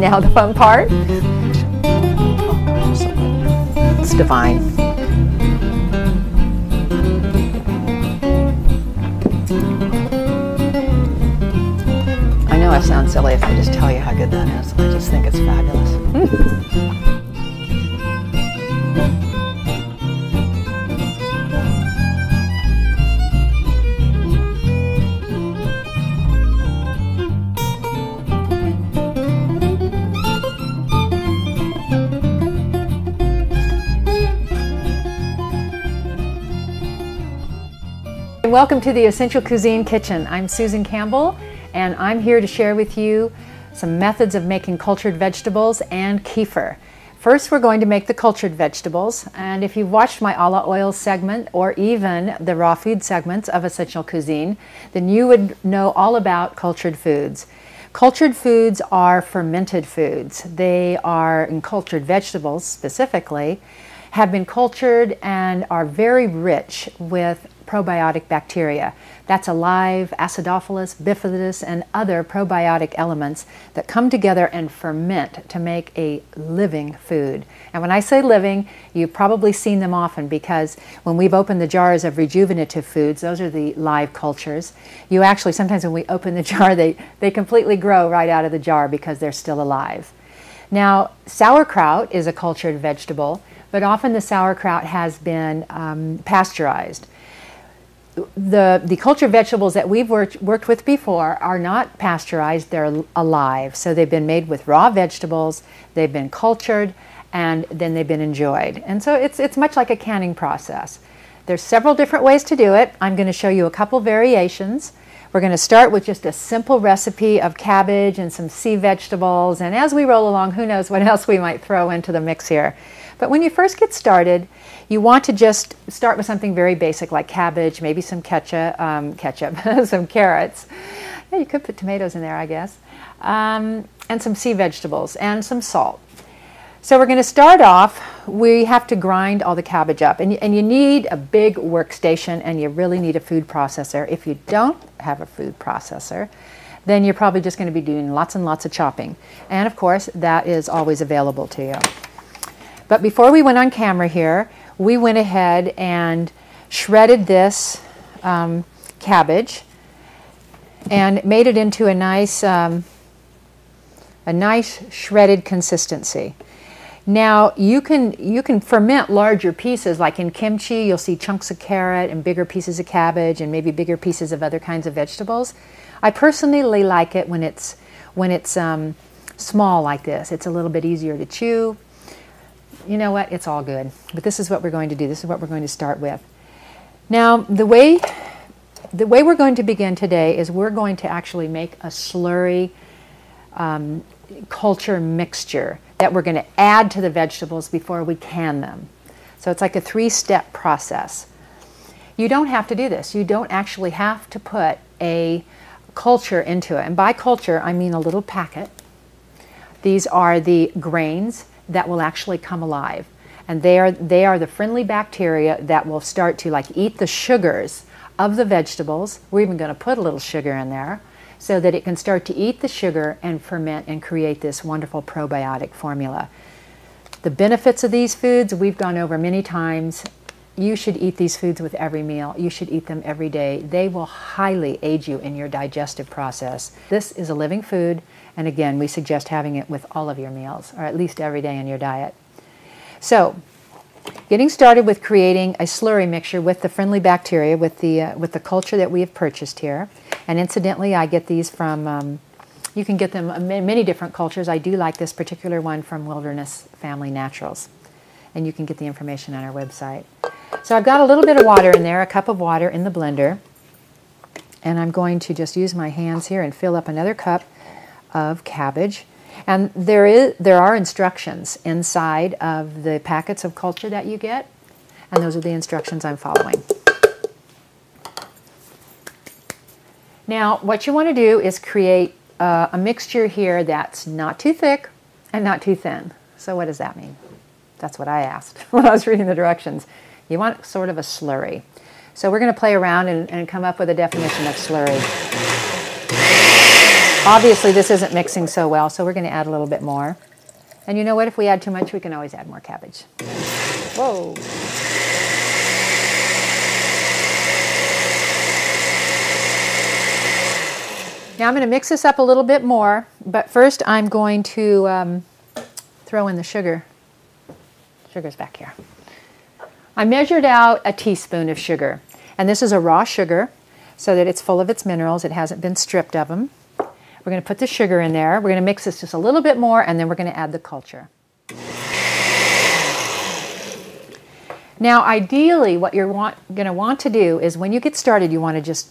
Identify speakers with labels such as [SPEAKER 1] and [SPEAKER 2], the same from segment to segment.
[SPEAKER 1] now the fun part. It's divine. I know I sound silly if I just tell you how good that is. I just think it's fabulous. Welcome to the Essential Cuisine Kitchen. I'm Susan Campbell, and I'm here to share with you some methods of making cultured vegetables and kefir. First, we're going to make the cultured vegetables, and if you've watched my a la oil segment or even the raw food segments of Essential Cuisine, then you would know all about cultured foods. Cultured foods are fermented foods. They are, in cultured vegetables specifically, have been cultured and are very rich with probiotic bacteria. That's alive, acidophilus, bifidus, and other probiotic elements that come together and ferment to make a living food. And when I say living, you've probably seen them often, because when we've opened the jars of rejuvenative foods, those are the live cultures, you actually, sometimes when we open the jar, they completely grow right out of the jar because they're still alive. Now, sauerkraut is a cultured vegetable, but often the sauerkraut has been pasteurized. The cultured vegetables that we've worked with before are not pasteurized, they're alive. So they've been made with raw vegetables, they've been cultured, and then they've been enjoyed. And so it's much like a canning process. There's several different ways to do it. I'm going to show you a couple variations. We're going to start with just a simple recipe of cabbage and some sea vegetables, and as we roll along, who knows what else we might throw into the mix here. But when you first get started, you want to just start with something very basic like cabbage, maybe some ketchup, some carrots. Yeah, you could put tomatoes in there, I guess, and some sea vegetables and some salt. So we're going to start off, we have to grind all the cabbage up, and you need a big workstation, and you really need a food processor. If you don't have a food processor, then you're probably just going to be doing lots and lots of chopping. And of course, that is always available to you. But before we went on camera here, we went ahead and shredded this cabbage and made it into a nice shredded consistency. Now you can ferment larger pieces, like in kimchi you'll see chunks of carrot and bigger pieces of cabbage and maybe bigger pieces of other kinds of vegetables. I personally like it when it's small like this. It's a little bit easier to chew. You know what? It's all good. But this is what we're going to do. This is what we're going to start with. Now the way we're going to begin today is we're going to actually make a slurry culture mixture that we're going to add to the vegetables before we can them. So it's like a three-step process. You don't have to do this. You don't actually have to put a culture into it. And by culture, I mean a little packet. These are the grains that will actually come alive. And they are the friendly bacteria that will start to eat the sugars of the vegetables. We're even going to put a little sugar in there, so that it can start to eat the sugar and ferment and create this wonderful probiotic formula. The benefits of these foods we've gone over many times. You should eat these foods with every meal. You should eat them every day. They will highly aid you in your digestive process. This is a living food, and again, we suggest having it with all of your meals, or at least every day in your diet. So, getting started with creating a slurry mixture with the friendly bacteria, with the culture that we have purchased here. And incidentally, I get these from, you can get them in many different cultures. I do like this particular one from Wilderness Family Naturals. And you can get the information on our website. So I've got a little bit of water in there, a cup of water in the blender. And I'm going to just use my hands here and fill up another cup of cabbage. And there are instructions inside of the packets of culture that you get. And those are the instructions I'm following. Now, what you want to do is create a mixture here that's not too thick and not too thin. So what does that mean? That's what I asked when I was reading the directions. You want sort of a slurry. So we're going to play around and come up with a definition of slurry. Obviously this isn't mixing so well, so we're going to add a little bit more. And you know what? If we add too much, we can always add more cabbage. Whoa. Now I'm going to mix this up a little bit more, but first I'm going to throw in the sugar. Sugar's back here. I measured out a teaspoon of sugar, and this is a raw sugar so that it's full of its minerals. It hasn't been stripped of them. We're going to put the sugar in there. We're going to mix this just a little bit more, and then we're going to add the culture. Now, ideally, what you're going to want to do is when you get started, you want to just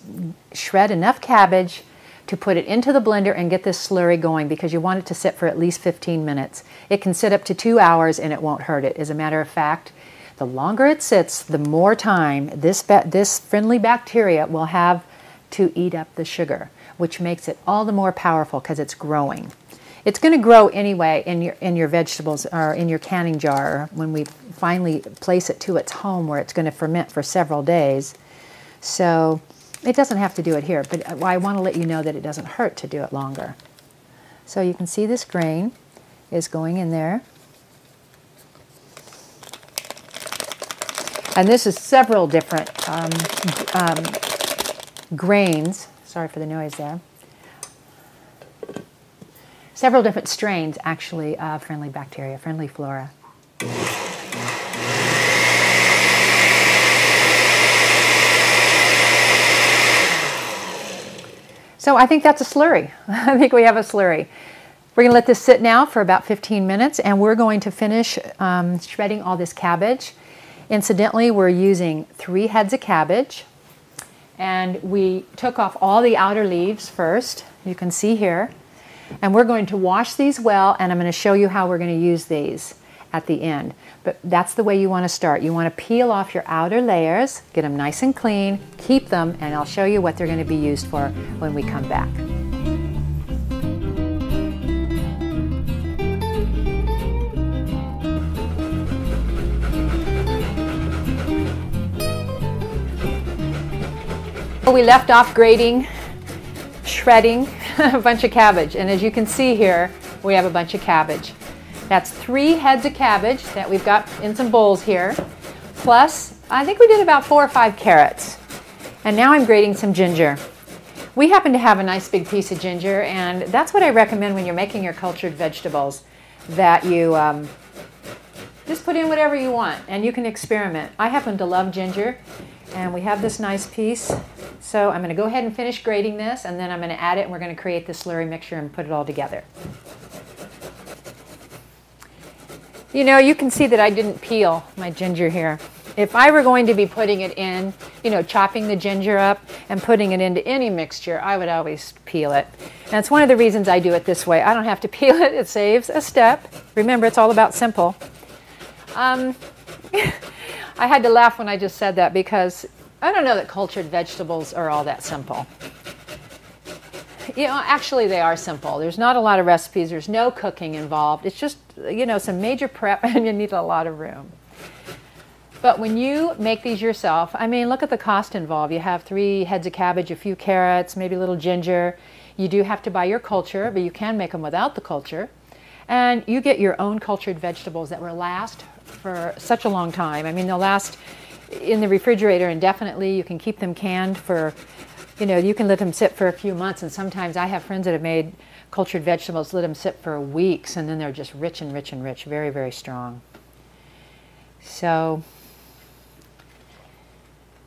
[SPEAKER 1] shred enough cabbage to put it into the blender and get this slurry going, because you want it to sit for at least 15 minutes. It can sit up to 2 hours and it won't hurt it. As a matter of fact, the longer it sits, the more time this friendly bacteria will have to eat up the sugar, which makes it all the more powerful because it's growing. It's going to grow anyway in your vegetables or in your canning jar when we finally place it to its home where it's going to ferment for several days. So it doesn't have to do it here, but I want to let you know that it doesn't hurt to do it longer. So you can see this grain is going in there. And this is several different grains. Sorry for the noise there. Several different strains, actually, of friendly bacteria, friendly flora. So I think that's a slurry. I think we have a slurry. We're going to let this sit now for about 15 minutes, and we're going to finish shredding all this cabbage. Incidentally, we're using 3 heads of cabbage, and we took off all the outer leaves first. You can see here. And we're going to wash these well, and I'm going to show you how we're going to use these at the end. But that's the way you want to start. You want to peel off your outer layers, get them nice and clean, keep them, and I'll show you what they're going to be used for when we come back. We left off grating, shredding a bunch of cabbage, and as you can see here, we have a bunch of cabbage. That's 3 heads of cabbage that we've got in some bowls here, plus I think we did about 4 or 5 carrots. And now I'm grating some ginger. We happen to have a nice big piece of ginger, and that's what I recommend when you're making your cultured vegetables, that you just put in whatever you want and you can experiment. I happen to love ginger, and we have this nice piece. So I'm going to go ahead and finish grating this, and then I'm going to add it, and we're going to create this slurry mixture and put it all together. You know, you can see that I didn't peel my ginger here. If I were going to be putting it in, you know, chopping the ginger up and putting it into any mixture, I would always peel it. And it's one of the reasons I do it this way. I don't have to peel it. It saves a step. Remember, it's all about simple. I had to laugh when I just said that because I don't know that cultured vegetables are all that simple. You know, actually they are simple. There's not a lot of recipes. There's no cooking involved. It's just, you know, some major prep and you need a lot of room. But when you make these yourself, I mean, look at the cost involved. You have 3 heads of cabbage, a few carrots, maybe a little ginger. You do have to buy your culture, but you can make them without the culture. And you get your own cultured vegetables that will last for such a long time. I mean, they'll last in the refrigerator indefinitely. You can keep them canned for, you know, you can let them sit for a few months, and sometimes I have friends that have made cultured vegetables, let them sit for weeks, and then they're just rich and rich and rich, very, very strong. So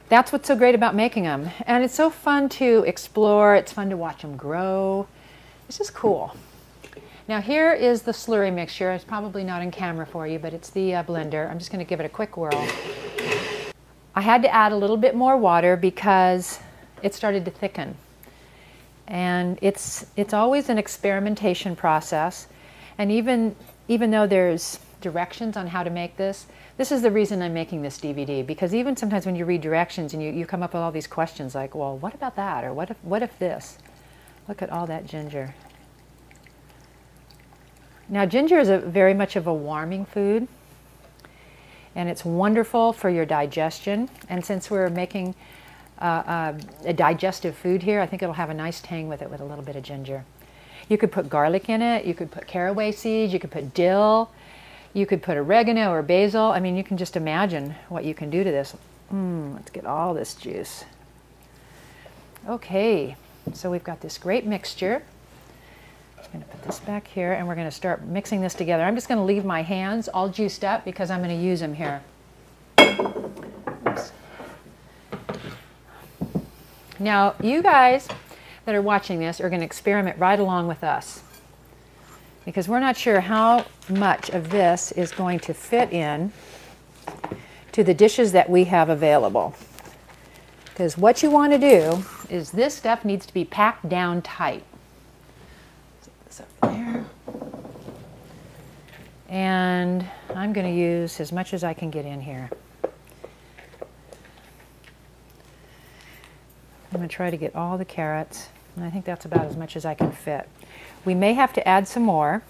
[SPEAKER 1] that's what's so great about making them. And it's so fun to explore. It's fun to watch them grow. This is cool. Now here is the slurry mixture. It's probably not in camera for you, but it's the blender. I'm just going to give it a quick whirl. I had to add a little bit more water because it started to thicken. And it's always an experimentation process. And even though there's directions on how to make this, this is the reason I'm making this DVD, because even sometimes when you read directions and you come up with all these questions like, well, what about that? Or what if this? Look at all that ginger. Now, ginger is very much of a warming food, and it's wonderful for your digestion. And since we're making a digestive food here, I think it'll have a nice tang with it with a little bit of ginger. You could put garlic in it, you could put caraway seeds, you could put dill, you could put oregano or basil. I mean, you can just imagine what you can do to this. Let's get all this juice. Okay, so we've got this great mixture. I'm going to put this back here and we're going to start mixing this together. I'm just going to leave my hands all juiced up because I'm going to use them here. Oops. Now, you guys that are watching this are going to experiment right along with us because we're not sure how much of this is going to fit in to the dishes that we have available. Because what you want to do is this stuff needs to be packed down tight. Set this up there. And I'm going to use as much as I can get in here. I'm going to try to get all the carrots, and I think that's about as much as I can fit. We may have to add some more.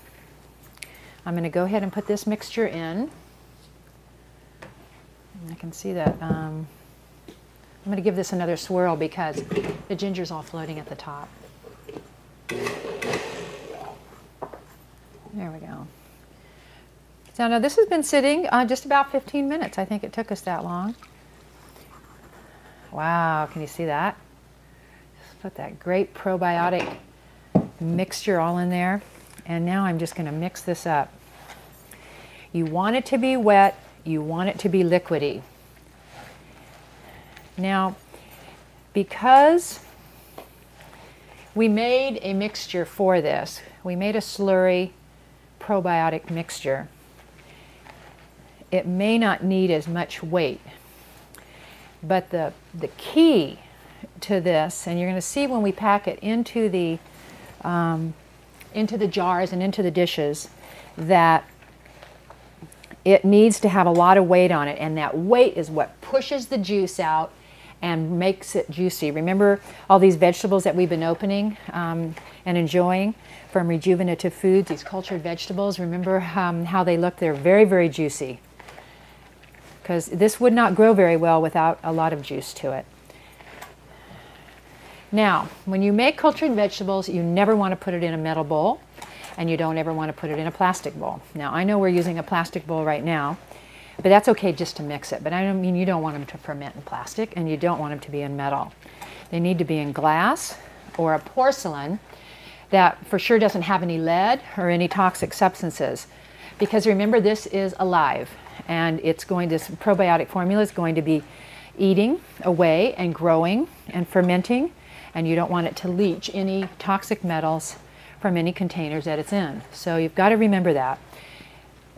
[SPEAKER 1] I'm going to go ahead and put this mixture in. I can see that. I'm going to give this another swirl because the ginger's all floating at the top. There we go. So now this has been sitting just about 15 minutes. I think it took us that long. Wow, can you see that? Just put that great probiotic mixture all in there. And now I'm just going to mix this up. You want it to be wet. You want it to be liquidy. Now, because we made a mixture for this, we made a slurry probiotic mixture, it may not need as much weight. But the key to this, and you're going to see when we pack it into the jars and into the dishes, that it needs to have a lot of weight on it, and that weight is what pushes the juice out and makes it juicy. Remember all these vegetables that we've been opening and enjoying from Rejuvenative Foods, these cultured vegetables? Remember how they look? They're very, very juicy, because this would not grow very well without a lot of juice to it. Now, when you make cultured vegetables, you never want to put it in a metal bowl, and you don't ever want to put it in a plastic bowl. Now, I know we're using a plastic bowl right now, but that's okay just to mix it. But I don't mean you don't want them to ferment in plastic, and you don't want them to be in metal. They need to be in glass or a porcelain that for sure doesn't have any lead or any toxic substances. Because remember, this is alive, and this probiotic formula is going to be eating away and growing and fermenting, and you don't want it to leach any toxic metals from any containers that it's in. So you've got to remember that.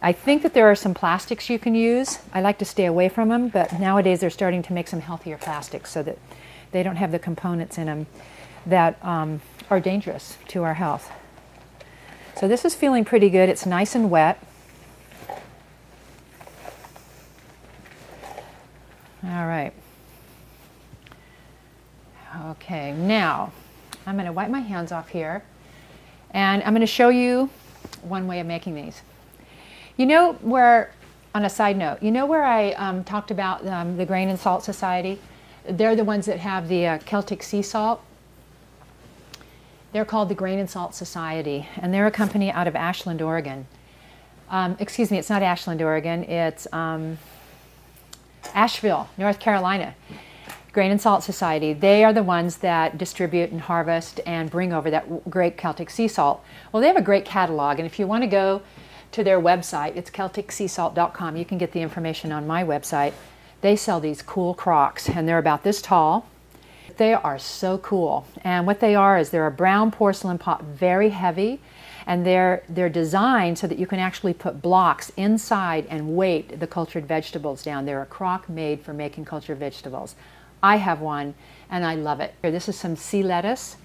[SPEAKER 1] I think that there are some plastics you can use. I like to stay away from them, but nowadays they're starting to make some healthier plastics so that they don't have the components in them that are dangerous to our health. So this is feeling pretty good. It's nice and wet. All right. Okay, now I'm going to wipe my hands off here, and I'm going to show you one way of making these. You know where, on a side note, you know where I talked about the Grain and Salt Society? They're the ones that have the Celtic sea salt. They're called the Grain and Salt Society, and they're a company out of Ashland, Oregon. Excuse me, it's not Ashland, Oregon. It's Asheville, North Carolina. Grain and Salt Society. They are the ones that distribute and harvest and bring over that great Celtic sea salt. Well, they have a great catalog, and if you want to go to their website, it's CelticSeaSalt.com. You can get the information on my website. They sell these cool crocks, and they're about this tall. They are so cool. And what they are is they're a brown porcelain pot, very heavy, and they're designed so that you can actually put blocks inside and weight the cultured vegetables down. They're a crock made for making cultured vegetables. I have one, and I love it. Here, this is some sea lettuce.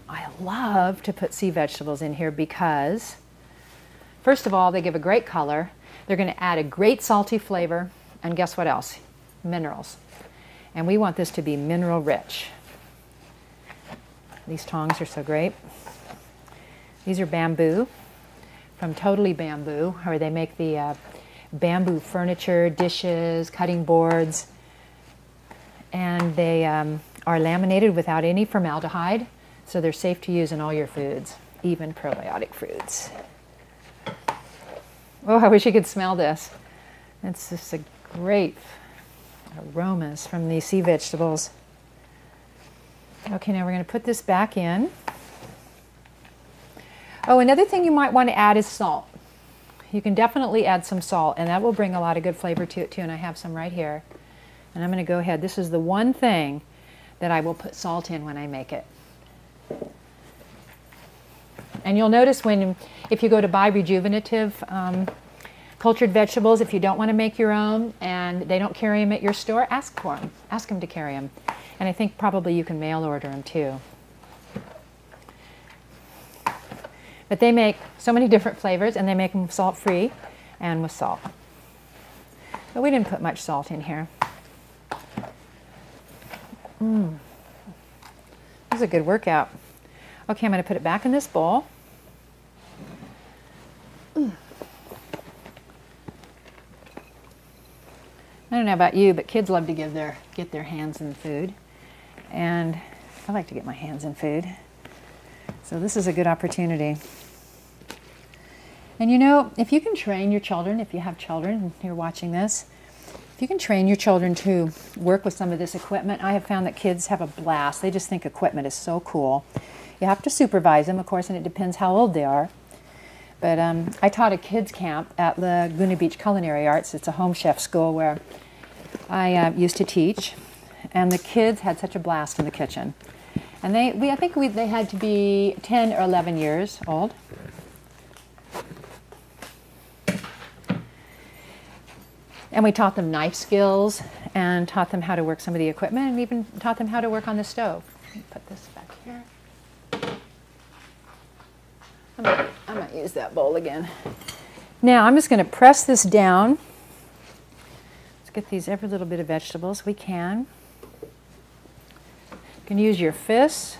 [SPEAKER 1] I love to put sea vegetables in here because, first of all, they give a great color. They're going to add a great salty flavor, and guess what else? Minerals. And we want this to be mineral rich. These tongs are so great. These are bamboo, from Totally Bamboo, where they make the bamboo furniture, dishes, cutting boards. And they are laminated without any formaldehyde, so they're safe to use in all your foods. even probiotic foods. Oh, I wish you could smell this. It's just a great aromas from these sea vegetables. Okay, now we're going to put this back in. Oh, another thing you might want to add is salt. You can definitely add some salt, and that will bring a lot of good flavor to it too, and I have some right here. And I'm going to go ahead. This is the one thing that I will put salt in when I make it. And you'll notice if you go to buy rejuvenative cultured vegetables, if you don't want to make your own and they don't carry them at your store, ask for them. Ask them to carry them. And I think probably you can mail order them too. But they make so many different flavors, and they make them salt-free and with salt. But we didn't put much salt in here. This is a good workout. Okay, I'm going to put it back in this bowl. I don't know about you, but kids love to get their hands in food. And I like to get my hands in food. So this is a good opportunity. And you know, if you can train your children, if you have children and you're watching this, if you can train your children to work with some of this equipment, I have found that kids have a blast. They just think equipment is so cool. You have to supervise them, of course, and it depends how old they are. But I taught a kids camp at Laguna Beach Culinary Arts. It's a home chef school where I used to teach, and the kids had such a blast in the kitchen. And I think they had to be 10 or 11 years old. And we taught them knife skills and taught them how to work some of the equipment, and even taught them how to work on the stove. Let me put this back here. I might use that bowl again. Now I'm just going to press this down. Let's get these every little bit of vegetables we can. You can use your fists.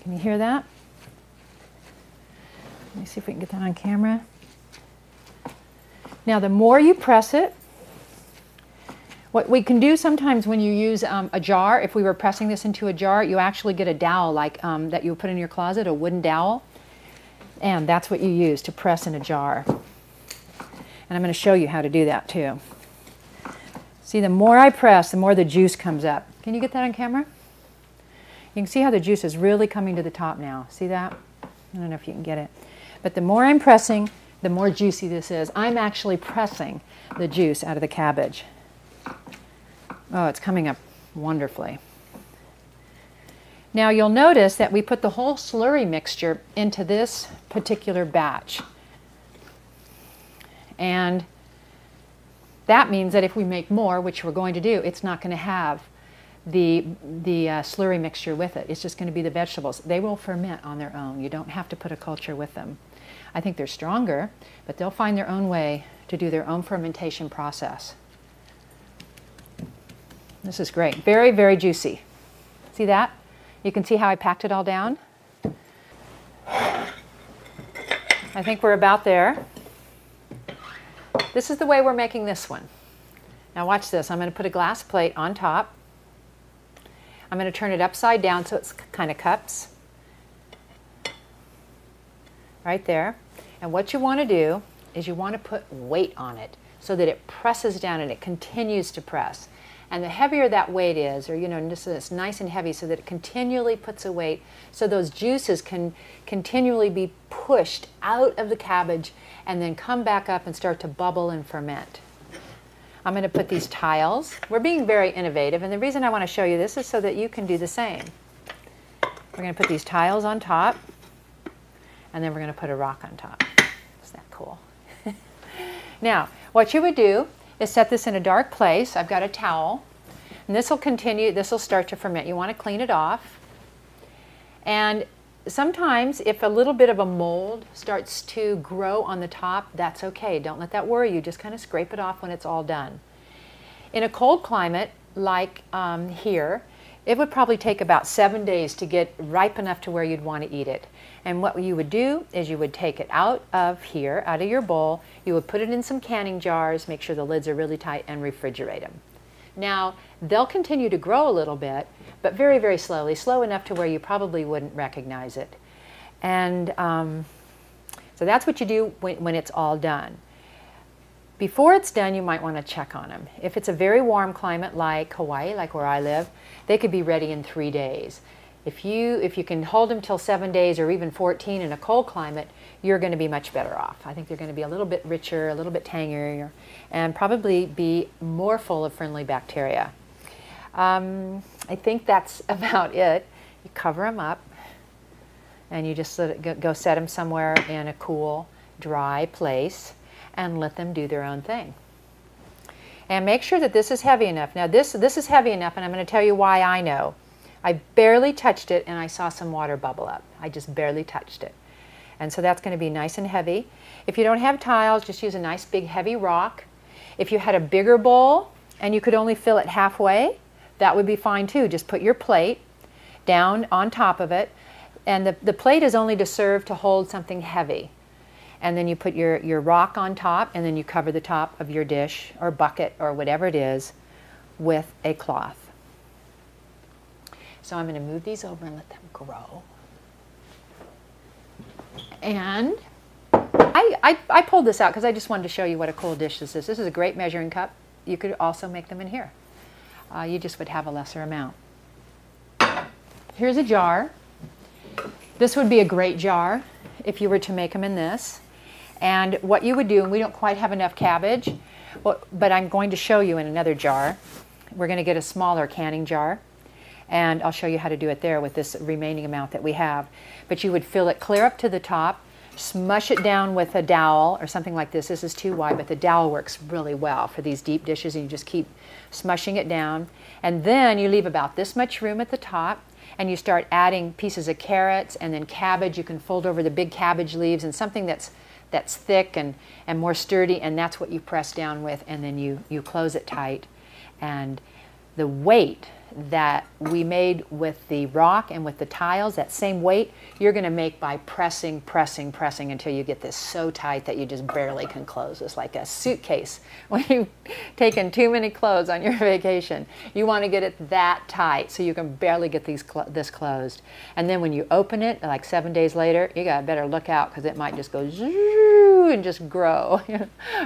[SPEAKER 1] Can you hear that? Let me see if we can get that on camera. Now the more you press it, what we can do sometimes when you use a jar, if we were pressing this into a jar, you actually get a dowel like that you would put in your closet, a wooden dowel. And that's what you use to press in a jar. And I'm going to show you how to do that too. See, the more I press, the more the juice comes up. Can you get that on camera? You can see how the juice is really coming to the top now. See that? I don't know if you can get it. But the more I'm pressing, the more juicy this is. I'm actually pressing the juice out of the cabbage. Oh, it's coming up wonderfully. Now you'll notice that we put the whole slurry mixture into this particular batch. And that means that if we make more, which we're going to do, it's not going to have the slurry mixture with it. It's just going to be the vegetables. They will ferment on their own. You don't have to put a culture with them. I think they're stronger, but they'll find their own way to do their own fermentation process. This is great. Very, very juicy. See that? You can see how I packed it all down. I think we're about there. This is the way we're making this one. Now watch this. I'm going to put a glass plate on top. I'm going to turn it upside down so it's kind of cups. Right there. And what you want to do is you want to put weight on it so that it presses down and it continues to press. And the heavier that weight is, or just it's nice and heavy so that it continually puts a weight, so those juices can continually be pushed out of the cabbage and then come back up and start to bubble and ferment. I'm going to put these tiles. We're being very innovative, and the reason I want to show you this is so that you can do the same. We're going to put these tiles on top, and then we're going to put a rock on top. Isn't that cool? Now, what you would do is set this in a dark place. I've got a towel, and this will continue, this will start to ferment. You want to clean it off. And sometimes if a little bit of a mold starts to grow on the top, that's okay. Don't let that worry you. Just kind of scrape it off when it's all done. In a cold climate like here, it would probably take about 7 days to get ripe enough to where you'd want to eat it. And what you would do is you would take it out of here, out of your bowl, you would put it in some canning jars, make sure the lids are really tight, and refrigerate them. Now, they'll continue to grow a little bit, but very, very slowly, slow enough to where you probably wouldn't recognize it. And so that's what you do when it's all done. Before it's done, you might want to check on them. If it's a very warm climate like Hawaii, like where I live, they could be ready in 3 days. If you can hold them till 7 days or even 14 in a cold climate, you're going to be much better off. I think they're going to be a little bit richer, a little bit tangier, and probably be more full of friendly bacteria. I think that's about it. You cover them up, and you just let it go set them somewhere in a cool, dry place, and let them do their own thing. And make sure that this is heavy enough. Now this is heavy enough, and I'm going to tell you why I know. I barely touched it, and I saw some water bubble up. I just barely touched it. And so that's going to be nice and heavy. If you don't have tiles, just use a nice big heavy rock. If you had a bigger bowl and you could only fill it halfway, that would be fine too. Just put your plate down on top of it, and the plate is only to serve to hold something heavy. And then you put your rock on top, and then you cover the top of your dish or bucket or whatever it is with a cloth. So I'm going to move these over and let them grow. And I pulled this out because I just wanted to show you what a cool dish this is. This is a great measuring cup. You could also make them in here. You just would have a lesser amount. Here's a jar. This would be a great jar if you were to make them in this. And what you would do, and we don't quite have enough cabbage, but I'm going to show you in another jar. We're going to get a smaller canning jar, and I'll show you how to do it there with this remaining amount that we have. But you would fill it clear up to the top, smush it down with a dowel or something like this. This is too wide, but the dowel works really well for these deep dishes, and you just keep smushing it down. And then you leave about this much room at the top, and you start adding pieces of carrots and then cabbage. You can fold over the big cabbage leaves and something that's thick and more sturdy, and that's what you press down with, and then you close it tight. And the weight that we made with the rock and with the tiles, that same weight, you're going to make by pressing until you get this so tight that you just barely can close. It's like a suitcase when you've taken too many clothes on your vacation. You want to get it that tight so you can barely get this closed. And then when you open it, like 7 days later, you got to better look out because it might just go zoom and just grow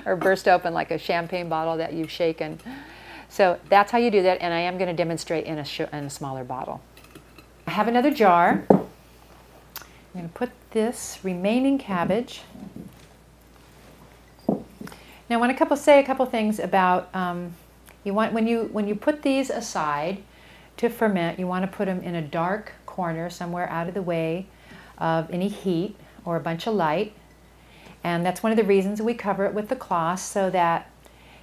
[SPEAKER 1] or burst open like a champagne bottle that you've shaken. So that's how you do that, and I am going to demonstrate in a smaller bottle. I have another jar. I'm going to put this remaining cabbage. Now I want to say a couple things about, when you put these aside to ferment, you want to put them in a dark corner somewhere out of the way of any heat or a bunch of light. And that's one of the reasons we cover it with the cloth, so that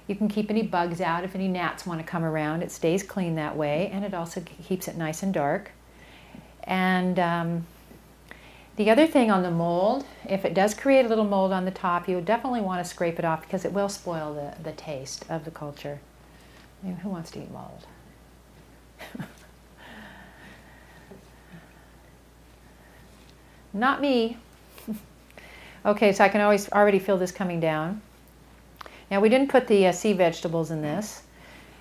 [SPEAKER 1] you can keep any bugs out if any gnats want to come around. It stays clean that way, and it also keeps it nice and dark. And the other thing on the mold, if it does create a little mold on the top, you definitely want to scrape it off because it will spoil the taste of the culture. I mean, who wants to eat mold? Not me. Okay, so I can already feel this coming down. Now we didn't put the sea vegetables in this,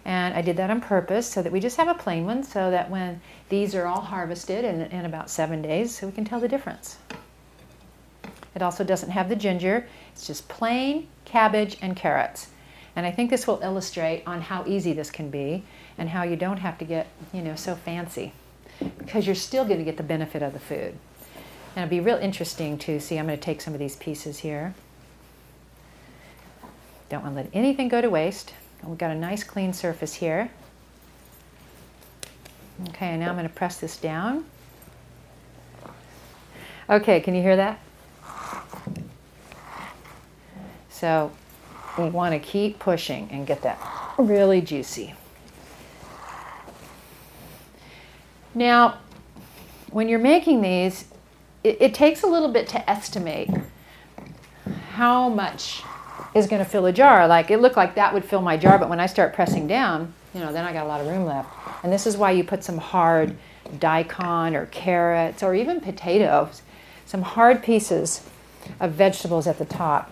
[SPEAKER 1] and I did that on purpose so that we just have a plain one, so that when these are all harvested in about 7 days, so we can tell the difference. It also doesn't have the ginger. It's just plain cabbage and carrots. And I think this will illustrate on how easy this can be and how you don't have to get, so fancy, because you're still going to get the benefit of the food. And it'll be real interesting to see. I'm going to take some of these pieces here. Don't want to let anything go to waste. And we've got a nice clean surface here. Okay, and now I'm going to press this down. Okay, can you hear that? So we want to keep pushing and get that really juicy. Now, when you're making these, it takes a little bit to estimate how much is going to fill a jar. Like, it looked like that would fill my jar, but when I start pressing down, then I got a lot of room left. And this is why you put some hard daikon or carrots or even potatoes, some hard pieces of vegetables at the top.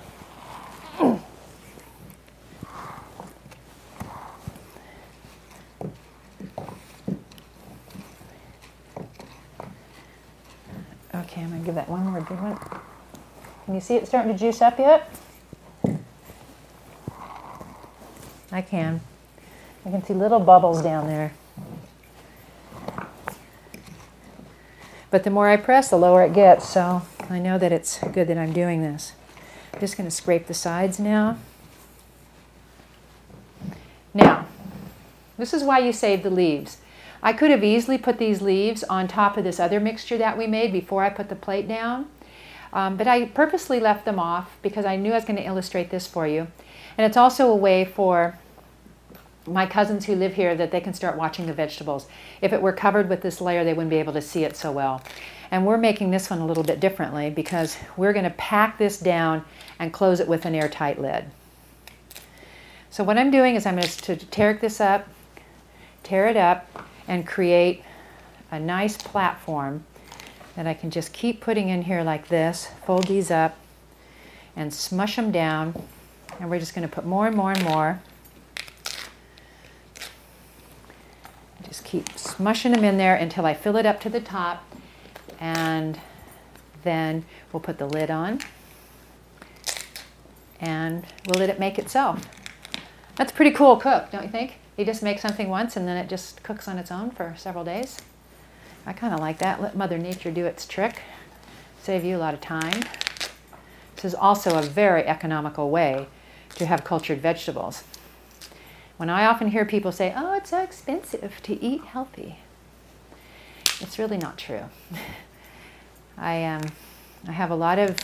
[SPEAKER 1] Okay, I'm going to give that one more Can you see it starting to juice up yet? I can. I can see little bubbles down there. But the more I press, the lower it gets, so I know that it's good that I'm doing this. I'm just going to scrape the sides now. Now, this is why you save the leaves. I could have easily put these leaves on top of this other mixture that we made before I put the plate down, but I purposely left them off because I knew I was going to illustrate this for you. And it's also a way for my cousins who live here that they can start watching the vegetables. If it were covered with this layer, they wouldn't be able to see it so well. And we're making this one a little bit differently because we're going to pack this down and close it with an airtight lid. So what I'm doing is I'm going to tear it up, and create a nice platform that I can just keep putting in here like this, fold these up, and smush them down. And we're just going to put more and more and more. Just keep smushing them in there until I fill it up to the top, and then we'll put the lid on and we'll let it make itself. That's a pretty cool cook, don't you think? You just make something once and then it just cooks on its own for several days. I kind of like that. Let Mother Nature do its trick. Save you a lot of time. This is also a very economical way to have cultured vegetables. When I often hear people say, oh, it's so expensive to eat healthy, it's really not true. I have a lot of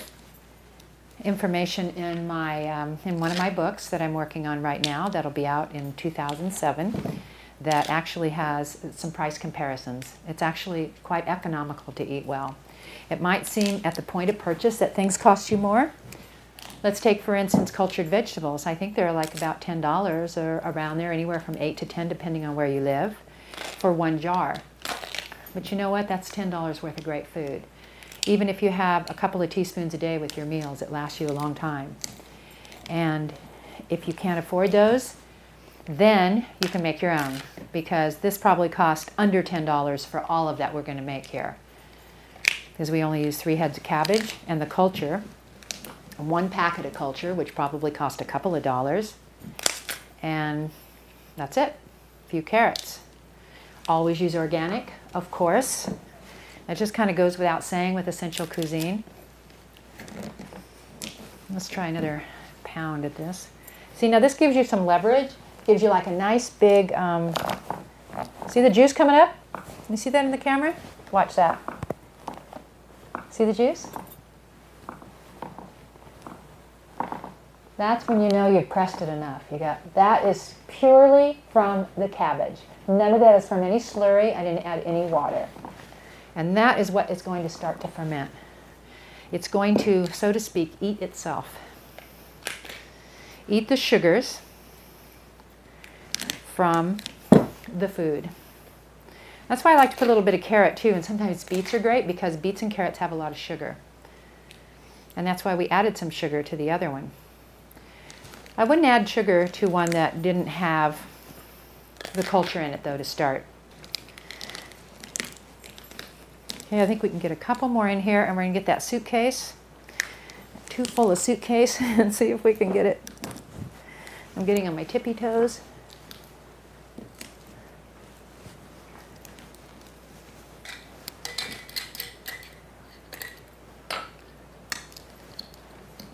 [SPEAKER 1] information in one of my books that I'm working on right now that'll be out in 2007 that actually has some price comparisons. It's actually quite economical to eat well. It might seem at the point of purchase that things cost you more. Let's take, for instance, cultured vegetables. I think they're like about $10 or around there, anywhere from 8 to 10 depending on where you live, for one jar. But you know what? That's $10 worth of great food. Even if you have a couple of teaspoons a day with your meals, it lasts you a long time. And if you can't afford those, then you can make your own, because this probably cost under $10 for all of that we're going to make here. Because we only use 3 heads of cabbage and the culture, 1 packet of culture, which probably cost a couple of dollars, and that's it. A few carrots. Always use organic, of course. That just kind of goes without saying with essential cuisine. Let's try another pound at this. See, now this gives you some leverage. Gives you like a nice big, see the juice coming up? You see that in the camera? Watch that. See the juice? That's when you know you've pressed it enough. That is purely from the cabbage. None of that is from any slurry. I didn't add any water. And that is what is going to start to ferment. It's going to, so to speak, eat itself. Eat the sugars from the food. That's why I like to put a little bit of carrot too, and sometimes beets are great because beets and carrots have a lot of sugar. And that's why we added some sugar to the other one. I wouldn't add sugar to one that didn't have the culture in it though to start. Okay, I think we can get a couple more in here, and we're going to get that suitcase, too full of suitcase, and see if we can get it. I'm getting on my tippy toes.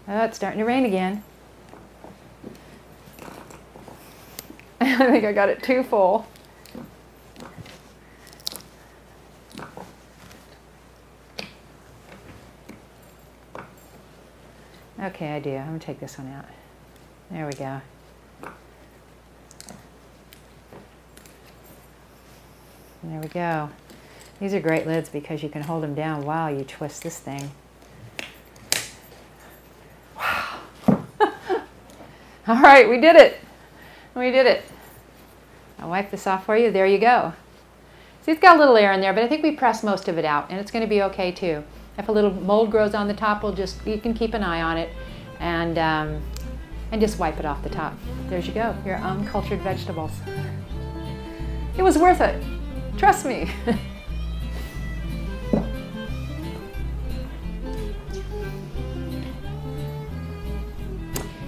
[SPEAKER 1] Oh, it's starting to rain again. I think I got it too full. Okay, I do. I'm going to take this one out. There we go. There we go. These are great lids because you can hold them down while you twist this thing. Wow. All right, we did it. We did it. I'll wipe this off for you. There you go. See, it's got a little air in there, but I think we pressed most of it out, and it's going to be okay too. If a little mold grows on the top, you can keep an eye on it and just wipe it off the top. There you go, your uncultured vegetables. It was worth it. Trust me.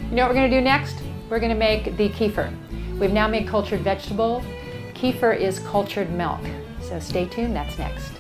[SPEAKER 1] You know what we're going to do next? We're going to make the kefir. We've now made cultured vegetable. Kefir is cultured milk. So stay tuned, that's next.